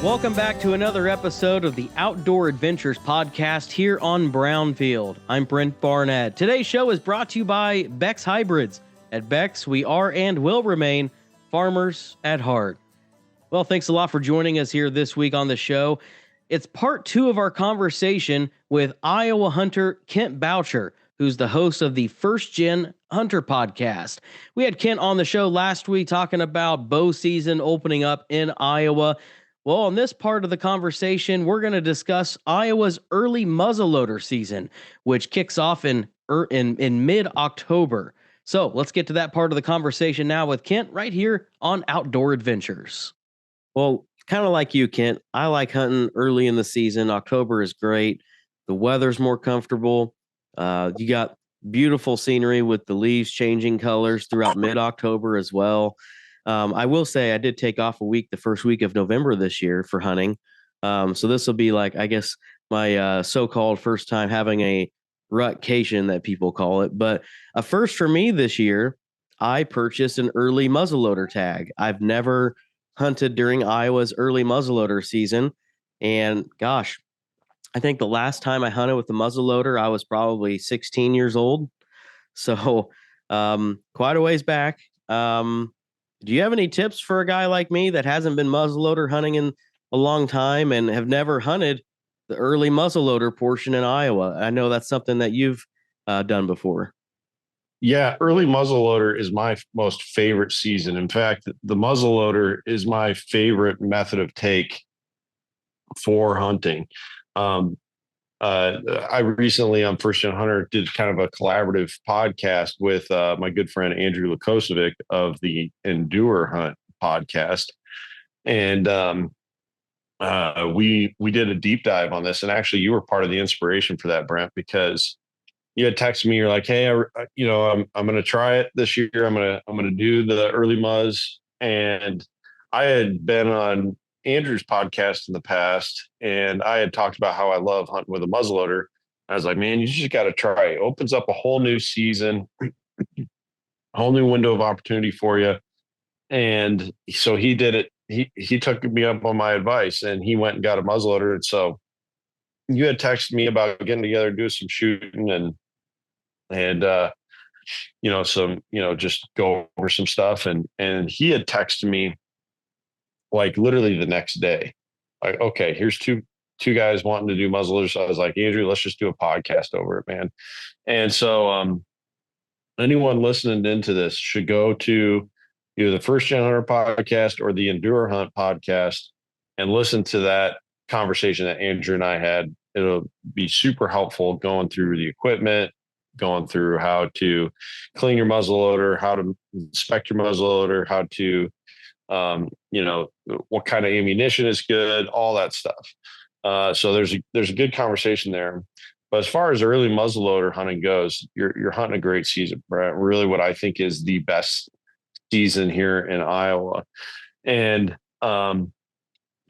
Welcome back to another episode of the Outdoor Adventures podcast here on Brownfield. I'm Brent Barnett. Today's show is brought to you by Beck's Hybrids. At Beck's, we are and will remain farmers at heart. Well, thanks a lot for joining us here this week on the show. It's part 2 of our conversation with Iowa hunter Kent Boucher, who's the host of the First Gen Hunter podcast. We had Kent on the show last week talking about bow season opening up in Iowa. Well, on this part of the conversation, we're going to discuss Iowa's early muzzleloader season, which kicks off in mid-October. So let's get to that part of the conversation now with Kent right here on Outdoor Adventures. Well, kind of like you, Kent, I like hunting early in the season. October is great. The weather's more comfortable. You got beautiful scenery with the leaves changing colors throughout mid-October as well. I will say I did take off a week, the first week of November this year for hunting. So this will be like, I guess, my so-called first time having a rutcation that people call it. But a first for me this year, I purchased an early muzzleloader tag. I've never hunted during Iowa's early muzzleloader season. And gosh, I think the last time I hunted with the muzzleloader, I was probably 16 years old. So quite a ways back. Do you have any tips for a guy like me that hasn't been muzzleloader hunting in a long time and have never hunted the early muzzleloader portion in Iowa? I know that's something that you've done before. Yeah, early muzzleloader is my most favorite season. In fact, the muzzleloader is my favorite method of take for hunting. I recently on First Gen Hunter did kind of a collaborative podcast with my good friend Andrew Lukosevic of the Endure Hunt podcast, and we did a deep dive on this. And actually, you were part of the inspiration for that, Brent, because you had texted me. You're like, "Hey, I'm going to try it this year. I'm going to do the early muzz." And I had been on Andrew's podcast in the past, and I had talked about how I love hunting with a muzzleloader. I was like, man, you just got to try it. It opens up a whole new season, a whole new window of opportunity for you. And so he did it. He took me up on my advice, and he went and got a muzzleloader. And so you had texted me about getting together, do some shooting and just go over some stuff. And he had texted me like literally the next day, like, okay, here's two guys wanting to do muzzleloaders. So I was like, Andrew, let's just do a podcast over it, man. And so anyone listening into this should go to either the First Gen Hunter podcast or the Endure Hunt podcast and listen to that conversation that Andrew and I had. It'll be super helpful going through the equipment, going through how to clean your muzzleloader, how to inspect your muzzleloader, how to what kind of ammunition is good, all that stuff. So there's a good conversation there. But as far as early muzzleloader hunting goes, you're hunting a great season, right? Really what I think is the best season here in Iowa. And I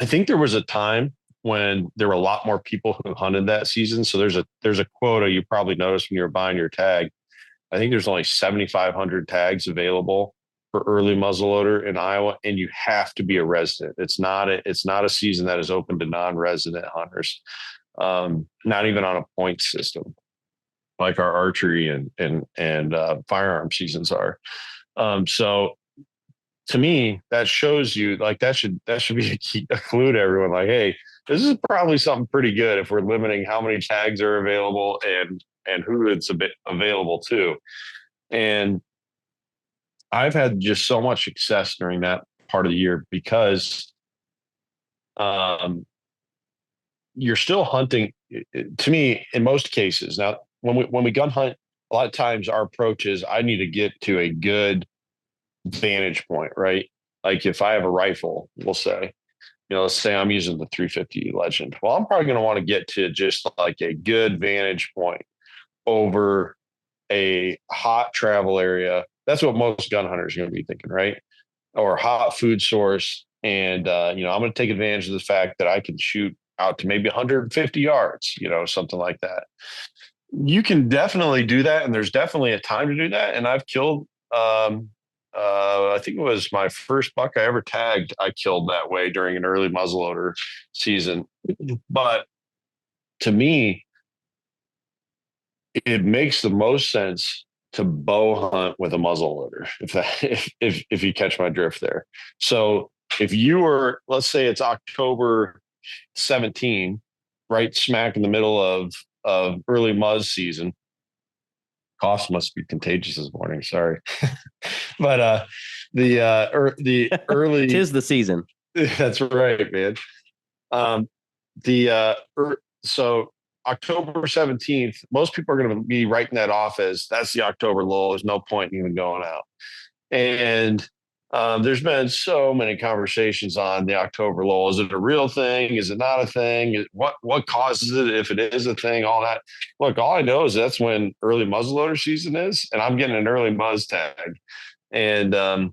think there was a time when there were a lot more people who hunted that season. So there's a quota you probably noticed when you were buying your tag. I think there's only 7,500 tags available for early muzzleloader in Iowa, and you have to be a resident. It's not a season that is open to non-resident hunters, not even on a point system like our archery and firearm seasons are. So to me, that shows you like that should be a clue to everyone. Like, hey, this is probably something pretty good if we're limiting how many tags are available and who it's a bit available to. And I've had just so much success during that part of the year because you're still hunting. To me, in most cases, now when we gun hunt, a lot of times our approach is I need to get to a good vantage point, right? Like if I have a rifle, we'll say, let's say I'm using the 350 Legend. Well, I'm probably going to want to get to just like a good vantage point over a hot travel area. That's what most gun hunters are going to be thinking, right? Or hot food source. And, I'm going to take advantage of the fact that I can shoot out to maybe 150 yards, something like that. You can definitely do that. And there's definitely a time to do that. And I've killed I think it was my first buck I ever tagged. I killed that way during an early muzzleloader season. But to me, it makes the most sense to bow hunt with a muzzleloader. If you catch my drift there. So if you were, let's say it's October 17, right smack in the middle of early muzz season. Coughs must be contagious this morning. Sorry, but the early Tis the season. That's right, man. Um, the so October 17th, most people are going to be writing that off as that's the October lull. There's no point in even going out. And there's been so many conversations on the October lull. Is it a real thing? Is it not a thing? What causes it? If it is a thing, all that. Look, all I know is that's when early muzzleloader season is, and I'm getting an early muzz tag. And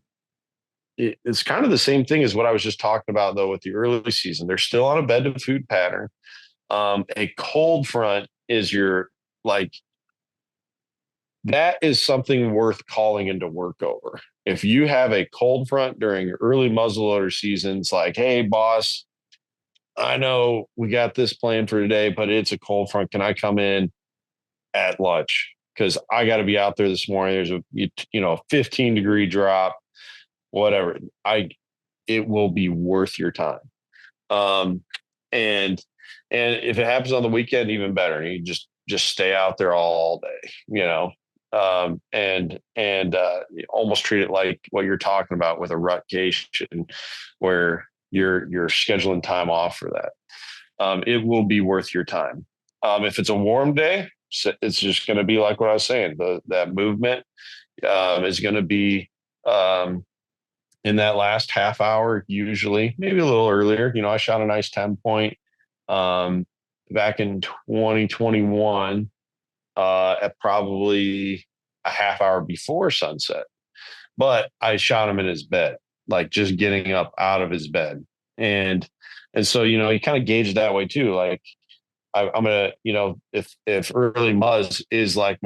it's kind of the same thing as what I was just talking about, though, with the early season. They're still on a bed to food pattern. A cold front is that is something worth calling into work over. If you have a cold front during early muzzleloader seasons, like, hey, boss, I know we got this planned for today, but it's a cold front. Can I come in at lunch? Because I got to be out there this morning. There's a 15-degree drop, whatever. It will be worth your time. And if it happens on the weekend, even better. You just stay out there all day, and almost treat it like what you're talking about with a rutcation, where you're scheduling time off for that. It will be worth your time. If it's a warm day, it's just going to be like what I was saying. That movement is going to be in that last half hour, usually, maybe a little earlier. I shot a nice 10-point back in 2021 at probably a half hour before sunset. But I shot him in his bed, like just getting up out of his bed. And so, you kind of gauge that way too. Like I'm going to, if early muzz is like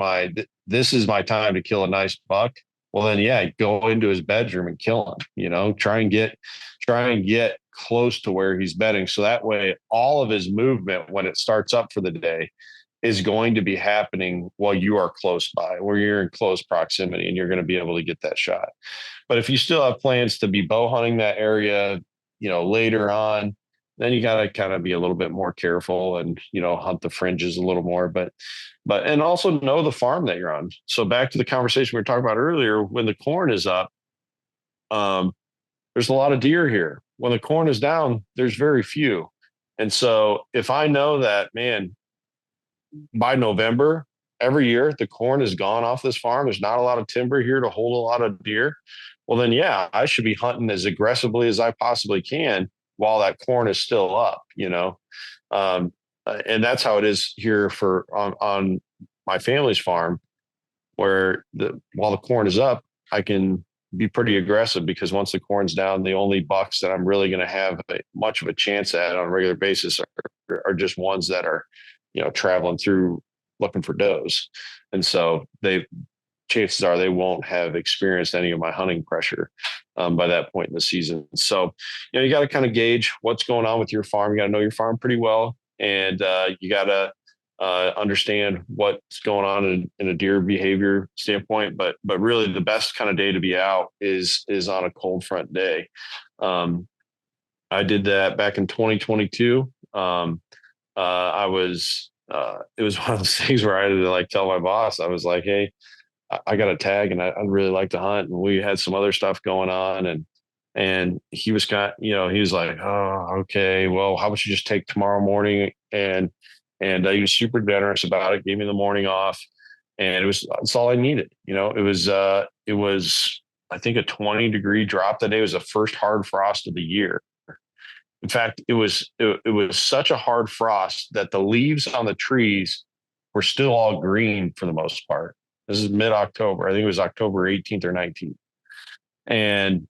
this is my time to kill a nice buck. Well, then, yeah, go into his bedroom and kill him, try and get close to where he's bedding. So that way, all of his movement when it starts up for the day is going to be happening while you are close by, where you're in close proximity, and you're going to be able to get that shot. But if you still have plans to be bow hunting that area, later on, then you got to kind of be a little bit more careful and, hunt the fringes a little more, but and also know the farm that you're on. So back to the conversation we were talking about earlier, when the corn is up, there's a lot of deer here. When the corn is down, there's very few. And so if I know that, man, by November, every year, the corn is gone off this farm, there's not a lot of timber here to hold a lot of deer. Well, then, yeah, I should be hunting as aggressively as I possibly can while that corn is still up, and that's how it is here on my family's farm, where while the corn is up, I can be pretty aggressive, because once the corn's down, the only bucks that I'm really going to have much of a chance at on a regular basis are just ones that are, traveling through looking for does. And so chances are they won't have experienced any of my hunting pressure by that point in the season. So, you got to kind of gauge what's going on with your farm. You got to know your farm pretty well, and you got to understand what's going on in a deer behavior standpoint. But really, the best kind of day to be out is on a cold front day. I did that back in 2022. It was one of those things where I had to tell my boss, I was like, hey, I got a tag and I'd really like to hunt. And we had some other stuff going on, and he was he was like, oh, okay, well, how about you just take tomorrow morning? And he was super generous about it, gave me the morning off, and that's all I needed. It was, I think, a 20-degree drop that day. It was the first hard frost of the year. In fact, it was such a hard frost that the leaves on the trees were still all green for the most part. This is mid-October. I think it was October 18th or 19th. And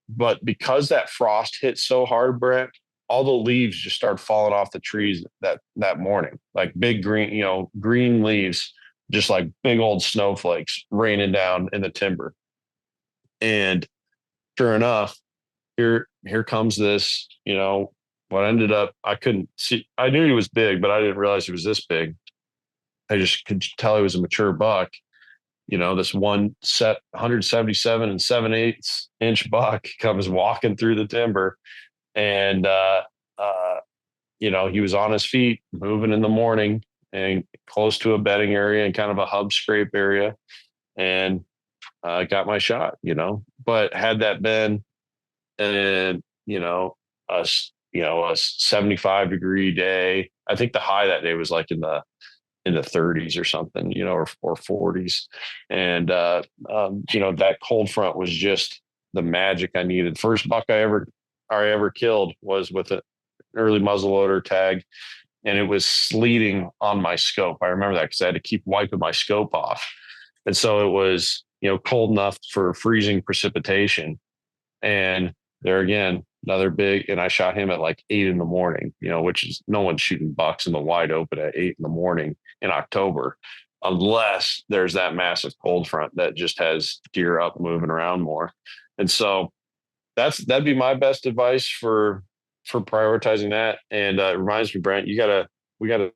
but because that frost hit so hard, Brent, all the leaves just started falling off the trees that morning, like big green leaves, just like big old snowflakes raining down in the timber. And sure enough, here comes this, what ended up, I couldn't see, I knew he was big, but I didn't realize he was this big. I just could tell he was a mature buck. This one set 177 and 7/8 inch buck comes walking through the timber, and he was on his feet, moving in the morning and close to a bedding area and kind of a hub scrape area, and got my shot. But had that been, and a 75-degree day, I think the high that day was like in the 30s or something, or 40s. And, that cold front was just the magic I needed. First buck I ever killed was with an early muzzleloader tag, and it was sleeting on my scope. I remember that because I had to keep wiping my scope off. And so it was, cold enough for freezing precipitation. And there again, another big, and I shot him at like 8 a.m, which is, no one's shooting bucks in the wide open at 8 a.m in October, unless there's that massive cold front that just has deer up moving around more. And so that'd be my best advice for prioritizing that. And it reminds me, Brent, we gotta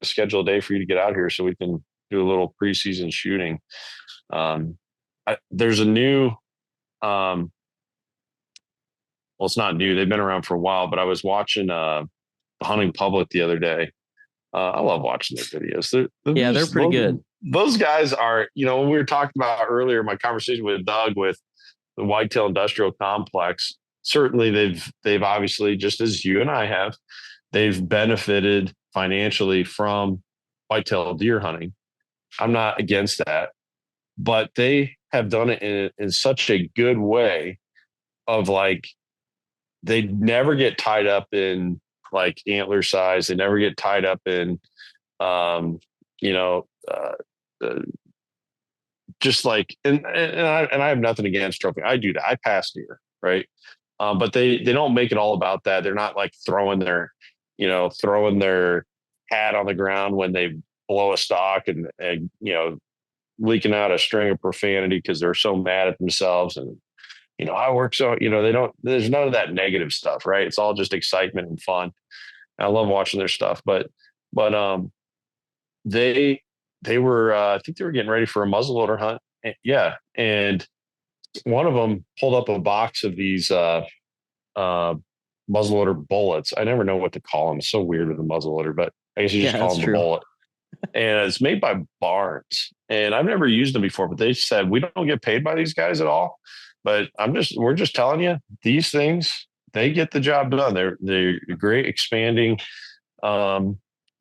schedule a day for you to get out here so we can do a little preseason shooting. There's a new, well, it's not new. They've been around for a while, but I was watching the Hunting Public the other day. I love watching their videos. They're pretty good. Those guys are, when we were talking about earlier, my conversation with Doug with the Whitetail Industrial Complex, certainly they've obviously, just as you and I have, they've benefited financially from whitetail deer hunting. I'm not against that, but they have done it in such a good way of like, they never get tied up in like antler size. They never get tied up in, just like, and I have nothing against trophy. I do that. I pass deer, right? But they don't make it all about that. They're not like throwing their hat on the ground when they blow a stock and leaking out a string of profanity because they're so mad at themselves. And I work so, there's none of that negative stuff, right? It's all just excitement and fun. I love watching their stuff, but they were, I think they were getting ready for a muzzleloader hunt. Yeah. And one of them pulled up a box of these muzzleloader bullets. I never know what to call them. It's so weird with a muzzleloader, but I guess you just call them a bullet. And it's made by Barnes. And I've never used them before, but they said, we don't get paid by these guys at all. But we're just telling you, these things, they get the job done. They're great expanding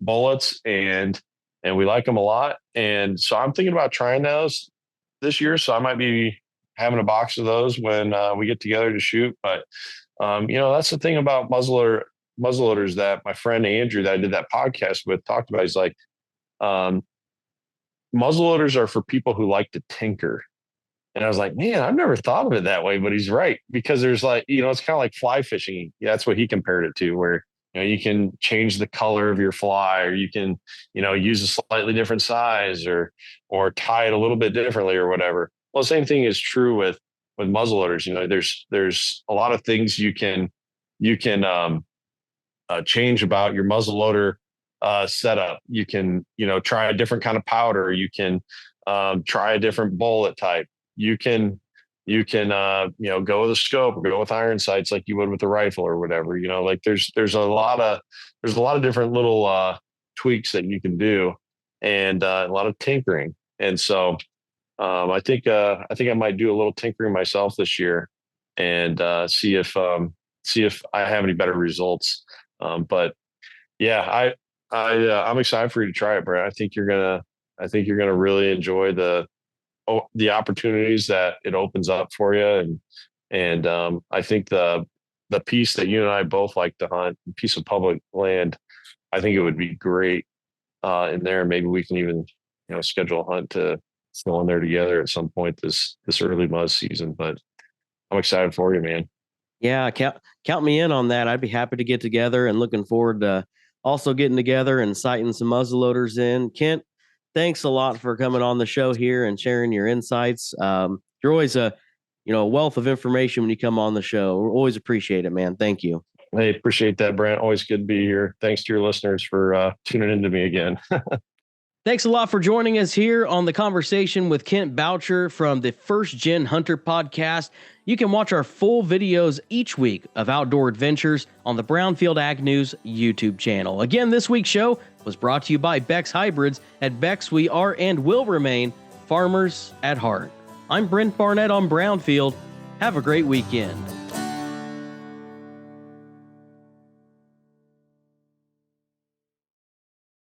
bullets, and we like them a lot. And so I'm thinking about trying those this year. So I might be having a box of those when we get together to shoot. But that's the thing about muzzleloaders that my friend Andrew that I did that podcast with talked about. He's like, muzzleloaders are for people who like to tinker. And I was like, man, I've never thought of it that way, but he's right, because there's like, it's kind of like fly fishing. Yeah, that's what he compared it to, where, you can change the color of your fly, or you can, use a slightly different size or tie it a little bit differently or whatever. Well, the same thing is true with muzzleloaders. There's a lot of things you can change about your muzzleloader setup. You can, try a different kind of powder. You can try a different bullet type. You can go with a scope or go with iron sights like you would with a rifle or whatever. Like there's a lot of different little tweaks that you can do, and a lot of tinkering. And so I think I might do a little tinkering myself this year and see if I have any better results. But yeah, I'm excited for you to try it, Brent. I think you're gonna really enjoy the opportunities that it opens up for you. And I think the piece that you and I both like to hunt, a piece of public land, I think it would be great in there. Maybe we can even, schedule a hunt to go in there together at some point this early muzz season. But I'm excited for you, man. Yeah, count me in on that. I'd be happy to get together, and looking forward to also getting together and sighting some muzzleloaders in. Kent, thanks a lot for coming on the show here and sharing your insights. You're always a a wealth of information when you come on the show. We always appreciate it, man. Thank you. Hey, appreciate that, Brent. Always good to be here. Thanks to your listeners for tuning into me again. Thanks a lot for joining us here on the conversation with Kent Boucher from the First Gen Hunter podcast. You can watch our full videos each week of outdoor adventures on the Brownfield Ag News YouTube channel. Again, this week's show was brought to you by Beck's Hybrids. At Beck's, we are and will remain farmers at heart. I'm Brent Barnett on Brownfield. Have a great weekend.